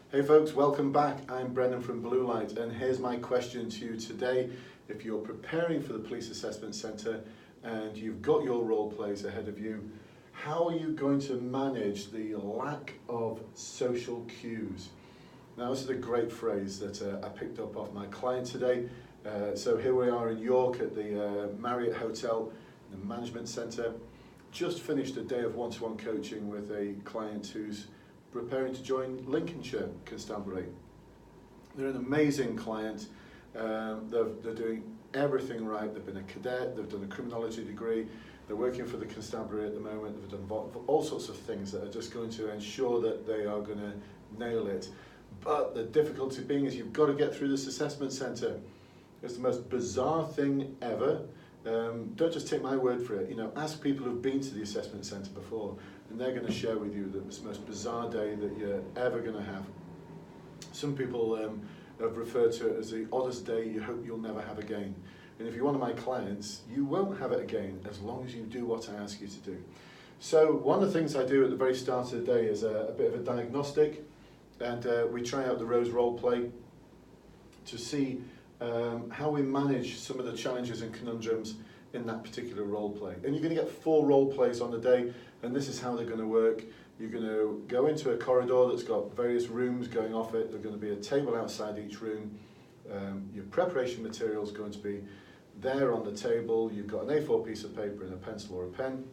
Hey folks, welcome back. I'm Brendan from Bluelight, and here's my question to you today. If you're preparing for the Police Assessment Centre and you've got your role plays ahead of you, how are you going to manage the lack of social cues? Now, this is a great phrase that I picked up off my client today. So here we are in York at the Marriott Hotel, the Management Centre. Just finished a day of one-to-one coaching with a client who's preparing to join Lincolnshire Constabulary. They're an amazing client. They're doing everything right. They've been a cadet, they've done a criminology degree, they're working for the constabulary at the moment, they've done all sorts of things that are just going to ensure that they are going to nail it. But the difficulty being is you've got to get through this assessment centre. It's the most bizarre thing ever. Don't just take my word for it. Ask people who've been to the assessment centre before, and they're going to share with you that it's the most bizarre day that you're ever going to have. Some people have referred to it as the oddest day you hope you'll never have again. And if you're one of my clients, you won't have it again as long as you do what I ask you to do. So one of the things I do at the very start of the day is a bit of a diagnostic, and we try out the Rose role play to see how we manage some of the challenges and conundrums in that particular role play. And you're going to get 4 role plays on the day, and this is how they're going to work. You're going to go into a corridor that's got various rooms going off it. There's going to be a table outside each room. Your preparation material is going to be there on the table. You've got an A4 piece of paper and a pencil or a pen.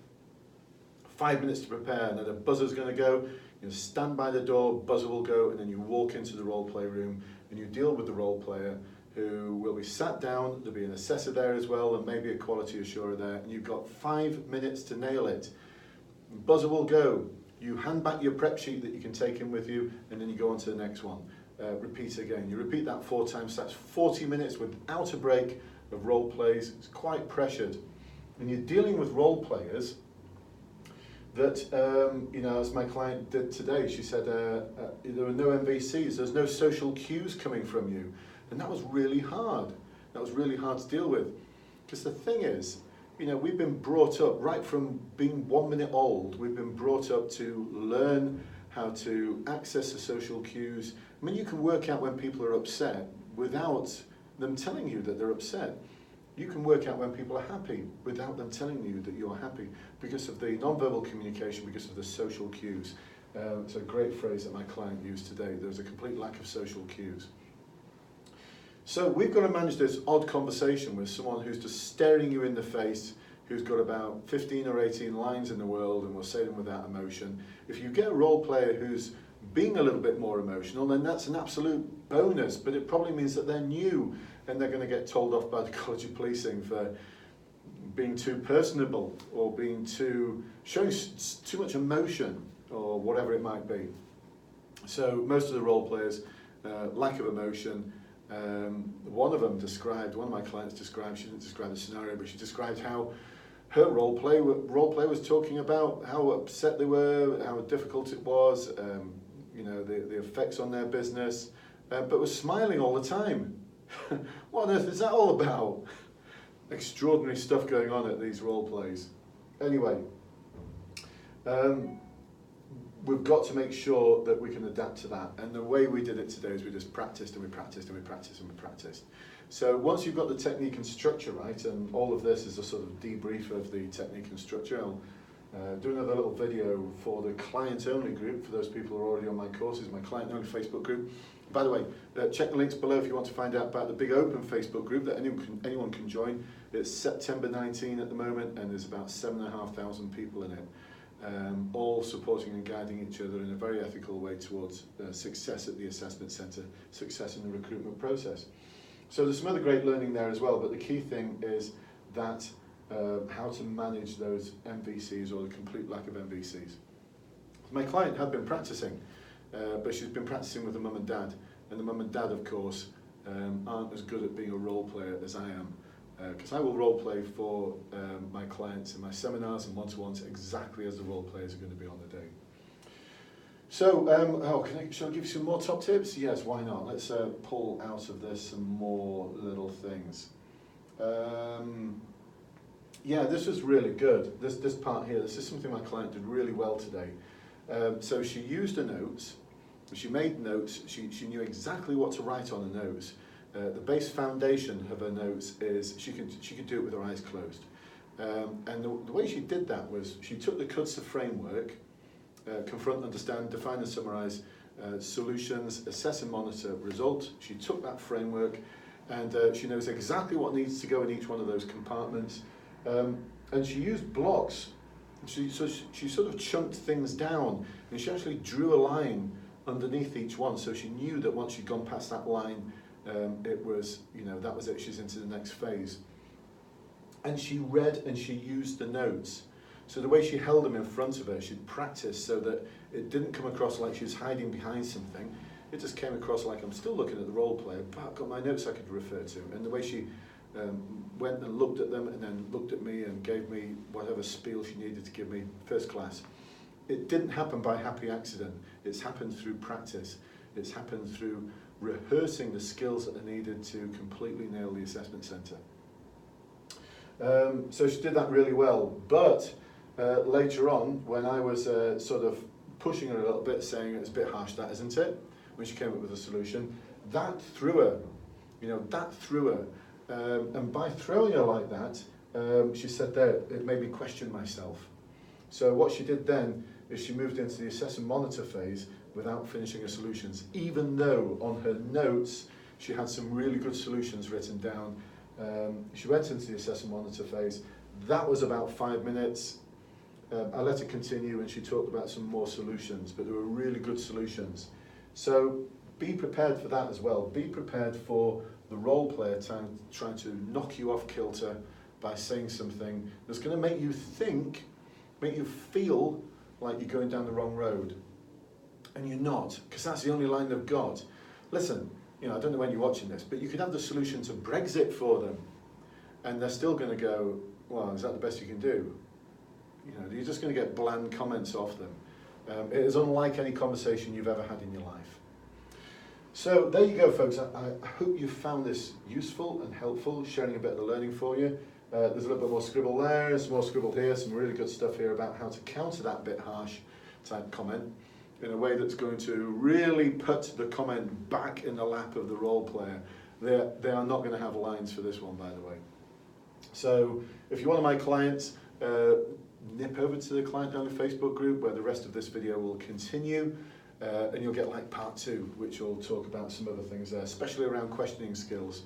5 minutes to prepare, and then a buzzer's going to go. You stand by the door, buzzer will go, and then you walk into the role play room and you deal with the role player, who will be sat down. There'll be an assessor there as well, and maybe a quality assurer there, and you've got 5 minutes to nail it. Buzzer will go. You hand back your prep sheet that you can take in with you, and then you go on to the next one. Repeat again. You repeat that 4 times. That's 40 minutes without a break of role plays. It's quite pressured. And you're dealing with role players that, as my client did today, she said there were no MVCs, there's no social cues coming from you. And that was really hard. That was really hard to deal with. Because the thing is, we've been brought up, right from being 1 minute old, we've been brought up to learn how to access the social cues. I mean, you can work out when people are upset without them telling you that they're upset. You can work out when people are happy without them telling you that you're happy, because of the non-verbal communication, because of the social cues. It's a great phrase that my client used today. There's a complete lack of social cues. So we've got to manage this odd conversation with someone who's just staring you in the face, who's got about 15 or 18 lines in the world, and will say them without emotion. If you get a role player who's being a little bit more emotional, then that's an absolute bonus, but it probably means that they're new and they're going to get told off by the College of Policing for being too personable, or showing too much emotion, or whatever it might be. So most of the role players, lack of emotion. One of my clients described, she didn't describe the scenario, but she described how her role play was talking about how upset they were, how difficult it was, the effects on their business, but was smiling all the time. What on earth is that all about? Extraordinary stuff going on at these role plays. Anyway, we've got to make sure that we can adapt to that. And the way we did it today is we just practiced and we practiced and we practiced and we practiced. So once you've got the technique and structure right, and all of this is a sort of debrief of the technique and structure, I'll do another little video for the client-only group, for those people who are already on my courses, my client-only Facebook group. By the way, check the links below if you want to find out about the big open Facebook group that anyone can join. It's September 19 at the moment, and there's about 7,500 people in it. All supporting and guiding each other in a very ethical way towards success at the assessment centre, success in the recruitment process. So there's some other great learning there as well, but the key thing is that how to manage those MVCs, or the complete lack of MVCs. My client had been practicing, but she's been practicing with the mum and dad, and the mum and dad, of course, aren't as good at being a role player as I am. Because I will role play for my clients in my seminars and one-to-ones exactly as the role players are going to be on the day. So, shall I give you some more top tips? Yes, why not? Let's pull out of this some more little things. Yeah, this was really good. This part here, this is something my client did really well today. So she used her notes, She made notes, she knew exactly what to write on the notes. The base foundation of her notes is she could do it with her eyes closed. And the way she did that was she took the CUDSA framework, confront, understand, define and summarise, solutions, assess and monitor, result. She took that framework and she knows exactly what needs to go in each one of those compartments. And she used blocks. She sort of chunked things down, and she actually drew a line underneath each one, so she knew that once she'd gone past that line, it was, that was it, she's into the next phase. And she read and she used the notes. So the way she held them in front of her, she'd practice so that it didn't come across like she was hiding behind something. It just came across like I'm still looking at the role play, but I've got my notes I could refer to. And the way she went and looked at them and then looked at me and gave me whatever spiel she needed to give me, first class. It didn't happen by happy accident. It's happened through practice. It's happened through rehearsing the skills that are needed to completely nail the assessment centre. So she did that really well, but later on, when I was sort of pushing her a little bit, saying it's a bit harsh, that isn't it, when she came up with a solution, that threw her, that threw her. And by throwing her like that, she said there, it made me question myself. So what she did then is she moved into the assess and monitor phase without finishing her solutions, even though on her notes she had some really good solutions written down. She went into the assess and monitor phase. That was about 5 minutes. I let her continue and she talked about some more solutions, but there were really good solutions. So be prepared for that as well. Be prepared for the role player trying to knock you off kilter by saying something that's going to make you think, make you feel like you're going down the wrong road. And you're not, because that's the only line they've got. Listen, I don't know when you're watching this, but you could have the solution to Brexit for them, and they're still going to go, well, is that the best you can do? You're just going to get bland comments off them. It is unlike any conversation you've ever had in your life. So there you go, folks. I hope you found this useful and helpful, sharing a bit of the learning for you. There's a little bit more scribble there, some more scribble here, some really good stuff here about how to counter that bit harsh type comment in a way that's going to really put the comment back in the lap of the role player. They are not going to have lines for this one, by the way. So if you're one of my clients, nip over to the Client Only Facebook group where the rest of this video will continue. And you'll get like part 2, which will talk about some other things there, especially around questioning skills,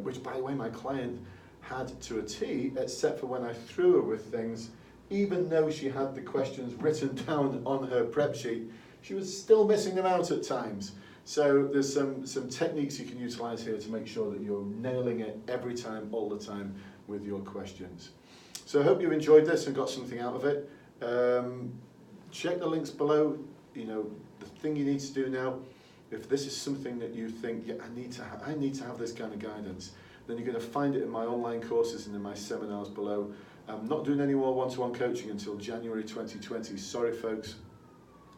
which, by the way, my client had to a T, except for when I threw her with things. Even though she had the questions written down on her prep sheet, she was still missing them out at times. So there's some techniques you can utilise here to make sure that you're nailing it every time, all the time, with your questions. So I hope you enjoyed this and got something out of it. Check the links below. The thing you need to do now, if this is something that you think, yeah, I need to have this kind of guidance, then you're going to find it in my online courses and in my seminars below. I'm not doing any more one-to-one coaching until January 2020. Sorry, folks,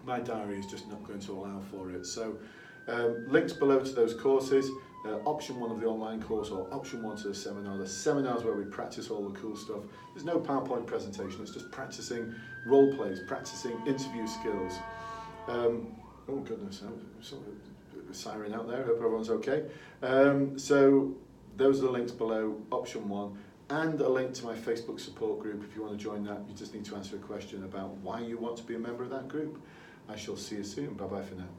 my diary is just not going to allow for it. So links below to those courses, option 1 of the online course or option 1 to the seminar. The seminars where we practice all the cool stuff. There's no PowerPoint presentation, it's just practicing role plays, practicing interview skills. Oh goodness, a siren out there, hope everyone's okay. So those are the links below, option 1, and a link to my Facebook support group. If you want to join that, you just need to answer a question about why you want to be a member of that group. I shall see you soon. Bye bye for now.